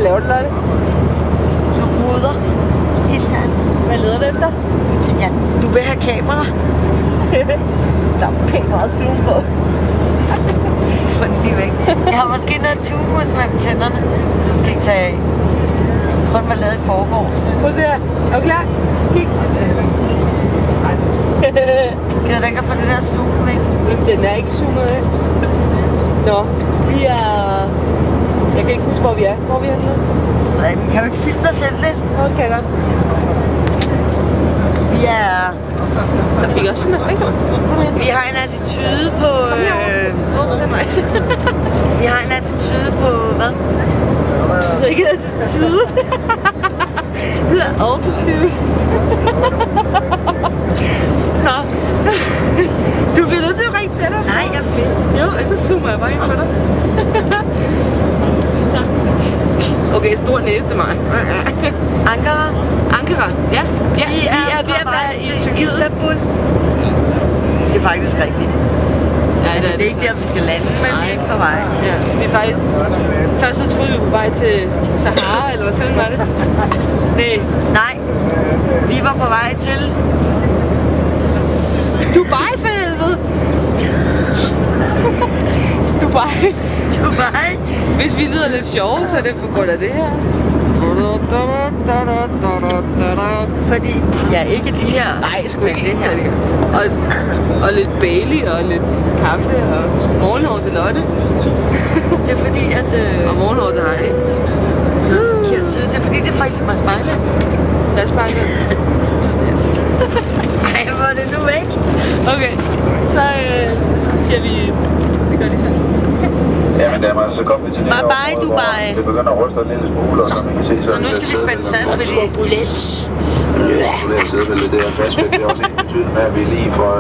laver du, Lotte? Du ruder i tasken. Hvad leder du efter? Ja, du vil have kamera. Der er pænt meget zoom på. Få den lige væk. Jeg har måske noget tumus mellem tænderne. Det skal ikke tage af. Jeg tror, den var lavet i forgårs. Prøv at se her. Er du klar? Kig. Gider du ikke at få det der zoom væk? Men den er ikke zoomet af. Nå, vi er... Jeg kan ikke huske, hvor vi er. Hvor er vi henne nu? Kan du ikke filme dig selv lidt? Okay, godt. Vi er... Så vi kan også filme os begge to. Vi har en attitude på... Den vej. Vi har en attitude på... Hvad? Det er ikke attitude. Det er altitude. Nå. Du bliver nødt til at ringe til dig. Nej, jeg vil. Jo, og så zoomer jeg bare ind på dig. Så. Okay, stor næse til mig. Ankara. Ankara, ja. Ja, Vi er ved at være i til Tyrkiet. Istanbul. Det er faktisk rigtigt. Ja, Altså, det er ikke der, vi skal lande, men vi er på vej. Ja, vi er faktisk... Først så troede vi på vej til Sahara, eller hvad fanden var det? Nej, vi var på vej til... Dubai for helvede! Dubai. Dubai. Hvis vi lyder lidt sjove, så er det på grund af det her. Fordi jeg er ikke de her... Nej, sgu ikke det her. Og lidt Bailey og lidt kaffe og morgenhår til Lotte. Det er fordi, at... Og morgenhår til Heidi. Jeg siger, det er fordi, det er fra Ilmar Spejle. Satsbanker. Ej, hvor er det nu væk? Okay, så siger vi gør lige sådan. Ja, men damer, så kom vi til det Bye her bye, område, Dubai. hvor det begynder at ryste en lille smule, og som man kan se, Så nu skal vi spænde fast, fordi... Turbulens. Det er siddet lidt der fast, det er også ikke betydet med, at vi lige får